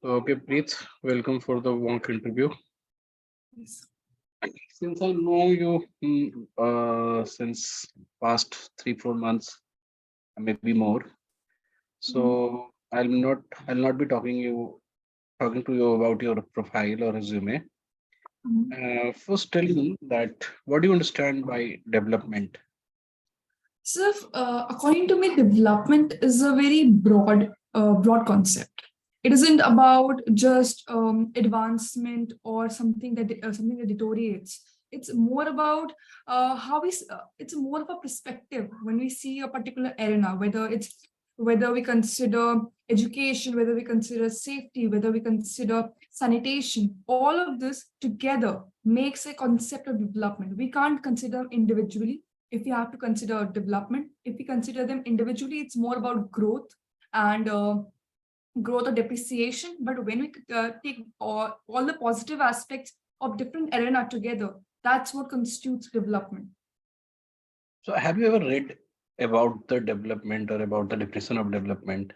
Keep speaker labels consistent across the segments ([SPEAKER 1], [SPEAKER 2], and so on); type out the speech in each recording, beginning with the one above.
[SPEAKER 1] Okay, Preet, welcome for the mock interview.
[SPEAKER 2] Yes.
[SPEAKER 1] Since I know you since past 3 4 months, maybe more,
[SPEAKER 2] Mhm.
[SPEAKER 1] so I'll not be talking to you about your profile or resume.
[SPEAKER 2] Mhm.
[SPEAKER 1] First, tell me that what do you understand by development?
[SPEAKER 2] So, according to me, development is a very broad concept. It isn't about just advancement or something that deteriorates. It's more about it's more of a perspective when we see a particular arena, whether we consider education, whether we consider safety, whether we consider sanitation. All of this together makes a concept of development. We can't consider individually if we have to consider development. If we consider them individually, it's more about growth and growth or depreciation. But when we take all the positive aspects of different arena together, that's what constitutes development.
[SPEAKER 1] So, have you ever read about the development or about the definition of development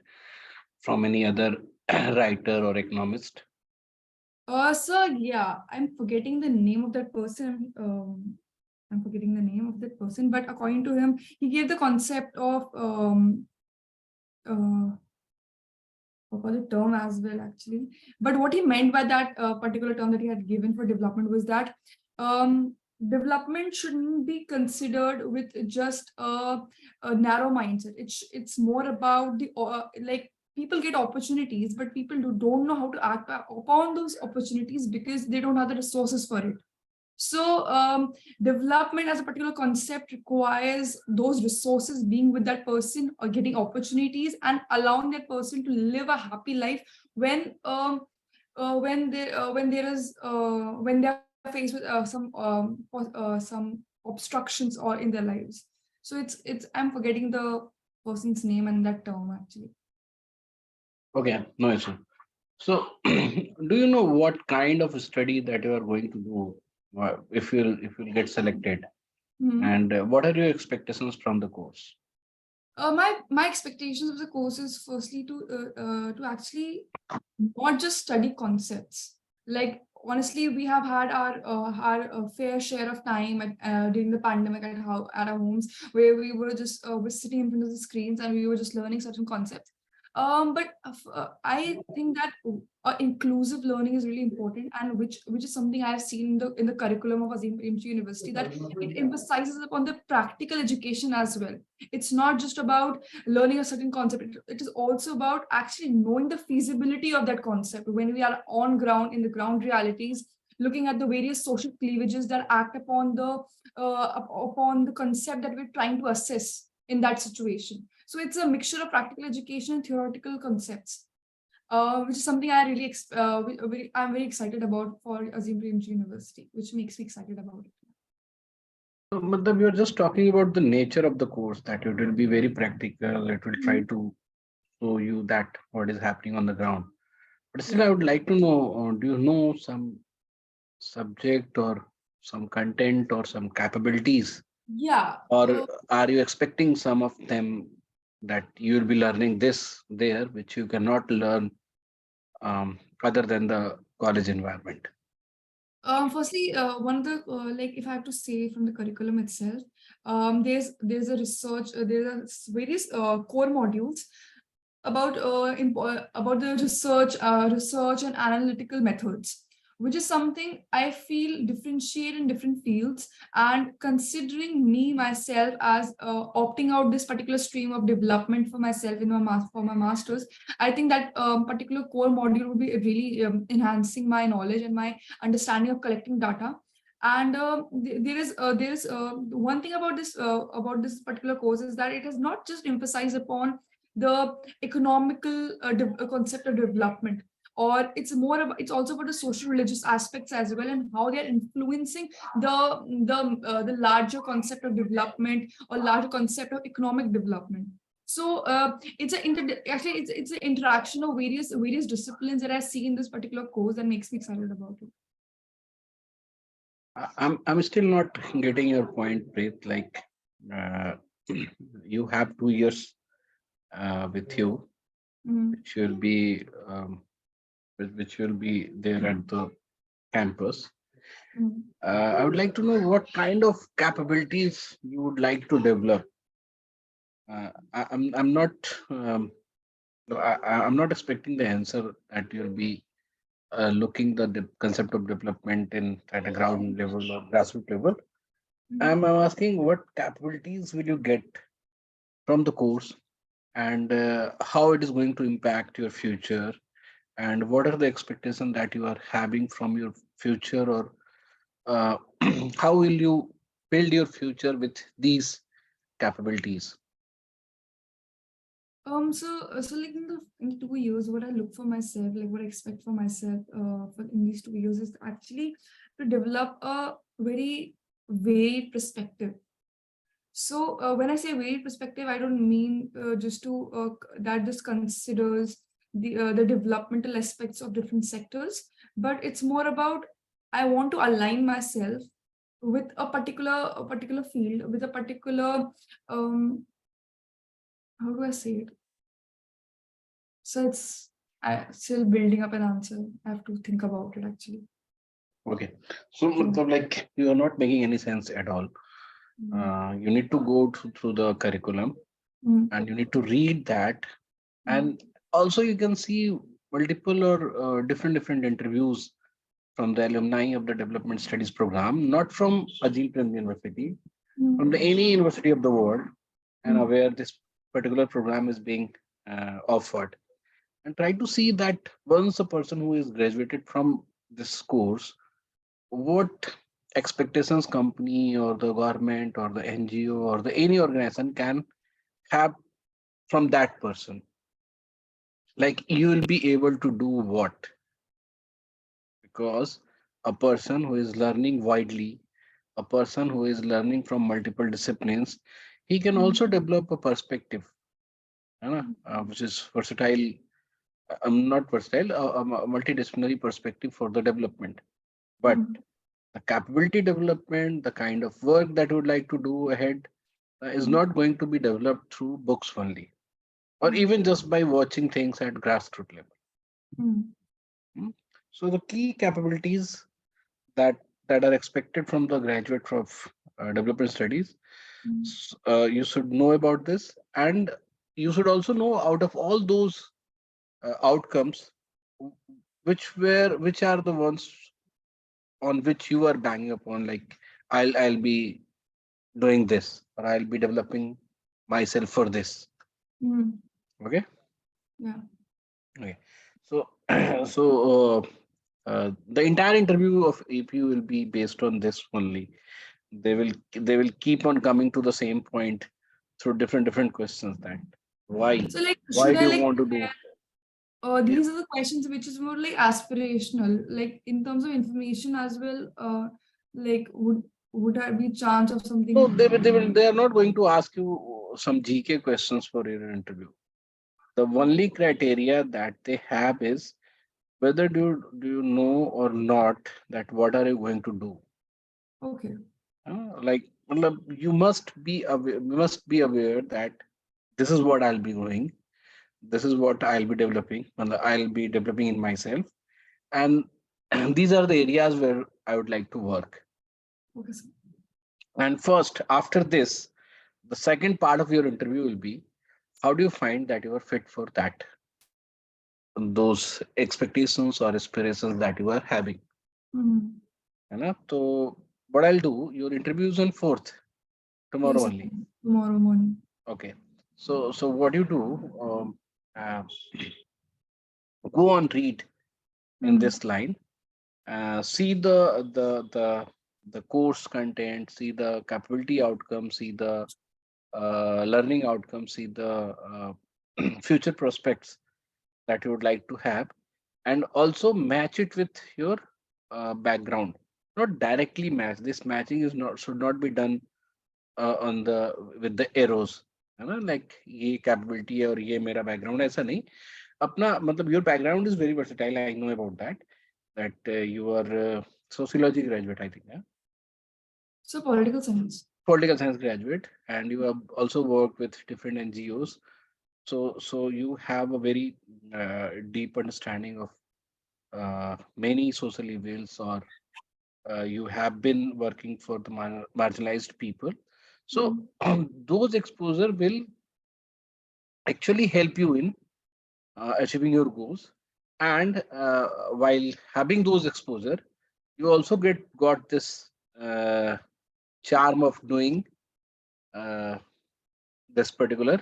[SPEAKER 1] from any other writer or economist?
[SPEAKER 2] So yeah, I'm forgetting the name of that person. I'm forgetting the name of that person, but according to him, he gave the concept of uh, forgot the term as well, actually. But what he meant by that particular term that he had given for development was that development shouldn't be considered with just a narrow mindset. It's more about the like people get opportunities, but people don't know how to act upon those opportunities because they don't have the resources for it. So, development as a particular concept requires those resources being with that person or getting opportunities and allowing that person to live a happy life when when they're faced with some obstructions or in their lives. So it's I'm forgetting the person's name and that term actually.
[SPEAKER 1] Okay, no issue. So, do you know what kind of study that you are going to do if you'll get selected,
[SPEAKER 2] Mhm.
[SPEAKER 1] and what are your expectations from the course?
[SPEAKER 2] My expectations of the course is firstly to actually not just study concepts. Like honestly, we have had our fair share of time during the pandemic at our homes where we were just were sitting in front of the screens and we were just learning certain concepts. I think that inclusive learning is really important, and which is something I have seen in the curriculum of Azim Premji University, that it emphasizes upon the practical education as well. It's not just about learning a certain concept. It is also about actually knowing the feasibility of that concept when we are on ground in the ground realities, looking at the various social cleavages that act upon the concept that we're trying to assess in that situation. So it's a mixture of practical education and theoretical concepts, which is something I really I'm very excited about for Azim Premji University, which makes me excited about it.
[SPEAKER 1] So, Matlab, you're just talking about the nature of the course, that it will be very practical. It will try
[SPEAKER 2] Mhm.
[SPEAKER 1] to show you that what is happening on the ground. But still,
[SPEAKER 2] Yeah.
[SPEAKER 1] I would like to know: do you know some subject or some content or some capabilities,
[SPEAKER 2] Yeah.
[SPEAKER 1] or are you expecting some of them that you will be learning this there, which you cannot learn other than the college environment?
[SPEAKER 2] Firstly, one of the like if I have to say from the curriculum itself, there's a research there are various core modules about the research and analytical methods, which is something I feel differentiate in different fields. And considering me myself as opting out this particular stream of development for myself in for my masters, I think that particular core module would be really enhancing my knowledge and my understanding of collecting data. And there is one thing about this particular course is that it has not just emphasized upon the economical concept of development, or it's also about the social religious aspects as well, and how they're influencing the larger concept of development or larger concept of economic development. So actually it's an interaction of various disciplines that I see in this particular course that makes me excited about it.
[SPEAKER 1] I'm still not getting your point, Preet. Like, uh, you have 2 years with you,
[SPEAKER 2] Mm.
[SPEAKER 1] which will be which will be there at the campus.
[SPEAKER 2] mm,
[SPEAKER 1] I would like to know what kind of capabilities you would like to develop. I'm not I'm not expecting the answer that you'll be looking the concept of development in at a ground level or grassroots level.
[SPEAKER 2] mm.
[SPEAKER 1] I'm asking what capabilities will you get from the course, and how it is going to impact your future, and what are the expectations that you are having from your future, or uh, how will you build your future with these capabilities.
[SPEAKER 2] So like in 2 years, what I look for myself, like what I expect for myself, for in these 2 years is actually to develop a very varied perspective. So when I say varied perspective, I don't mean just to that just considers the developmental aspects of different sectors, but it's more about I want to align myself with a particular field, with a particular how do I say it? So it's I still building up an answer. I have to think about it actually.
[SPEAKER 1] Okay, so
[SPEAKER 2] Yeah.
[SPEAKER 1] like you are not making any sense at all.
[SPEAKER 2] Mm,
[SPEAKER 1] You need to go through the curriculum
[SPEAKER 2] mm,
[SPEAKER 1] and you need to read that,
[SPEAKER 2] mm,
[SPEAKER 1] and also you can see multiple or different interviews from the alumni of the development studies program, not from Ajit Prem University, from the
[SPEAKER 2] mm,
[SPEAKER 1] any university of the world, and
[SPEAKER 2] mm,
[SPEAKER 1] where this particular program is being offered, and try to see that once a person who is graduated from this course, what expectations company or the government or the NGO or the any organization can have from that person. Like you will be able to do what? Because a person who is learning widely, a person who is learning from multiple disciplines, he can
[SPEAKER 2] mm,
[SPEAKER 1] also develop a perspective, which is versatile. Not versatile, a multidisciplinary perspective for the development. But
[SPEAKER 2] mm,
[SPEAKER 1] the capability development, the kind of work that you would like to do ahead, is
[SPEAKER 2] mm,
[SPEAKER 1] not going to be developed through books only, or
[SPEAKER 2] mm,
[SPEAKER 1] even just by watching things at grassroots level.
[SPEAKER 2] mm,
[SPEAKER 1] Hmm. So the key capabilities that that are expected from the graduate of development studies,
[SPEAKER 2] mm,
[SPEAKER 1] you should know about this, and you should also know out of all those outcomes, which are the ones on which you are banging upon. Like I'll be doing this, or I'll be developing myself for this.
[SPEAKER 2] mm.
[SPEAKER 1] Okay.
[SPEAKER 2] Yeah.
[SPEAKER 1] Okay. So, so the entire interview of AP will be based on this only. They will keep on coming to the same point through different questions. That why
[SPEAKER 2] So like
[SPEAKER 1] why
[SPEAKER 2] should
[SPEAKER 1] do
[SPEAKER 2] I
[SPEAKER 1] you
[SPEAKER 2] like
[SPEAKER 1] want to do? Yeah.
[SPEAKER 2] these are the questions which is more like aspirational, like in terms of information as well. Like would there be chance of
[SPEAKER 1] No,
[SPEAKER 2] something?
[SPEAKER 1] they are not going to ask you some GK questions for your interview. The only criteria that they have is whether do you know or not that what are you going to do.
[SPEAKER 2] Okay.
[SPEAKER 1] Like matlab, you must be aware that this is what I'll be doing, this is what I'll be developing, and I'll be developing in myself, and these are the areas where I would like to work.
[SPEAKER 2] Okay. So,
[SPEAKER 1] And first, after this, the second part of your interview will be how do you find that you are fit for that, those expectations or aspirations that you are having.
[SPEAKER 2] mm,
[SPEAKER 1] है ना? So what I'll do, your interview is on 4th, tomorrow
[SPEAKER 2] yes,
[SPEAKER 1] only.
[SPEAKER 2] tomorrow morning.
[SPEAKER 1] Okay. So what you do, uh, go on read in
[SPEAKER 2] Mm,
[SPEAKER 1] this line, see the course content, see the capability outcome, see the learning outcome, see the future prospects that you would like to have, and also match it with your background. Not directly match. This matching is not should not be done on the with the arrows, है ना, like ये capability है और ये मेरा background है, ऐसा नहीं. अपना मतलब your background is very versatile. I know about that. That you are sociology graduate, I think, yeah?
[SPEAKER 2] so political science.
[SPEAKER 1] Political science graduate, and you have also worked with different NGOs. So you have a very deep understanding of many social evils, or you have been working for the marginalized people. So
[SPEAKER 2] mm,
[SPEAKER 1] those exposure will actually help you in achieving your goals. And while having those exposure, you also got this uh, charm of doing uh, this particular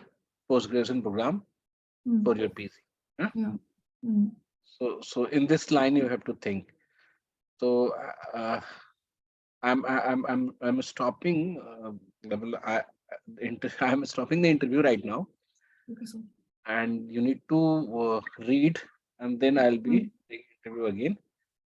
[SPEAKER 1] post graduation program for
[SPEAKER 2] mm,
[SPEAKER 1] your PC. Huh?
[SPEAKER 2] yeah. Mm,
[SPEAKER 1] So in this line you have to think. So I'm stopping level. I'm stopping the interview right now,
[SPEAKER 2] okay, so.
[SPEAKER 1] and you need to read, and then I'll be
[SPEAKER 2] Mm,
[SPEAKER 1] taking interview again.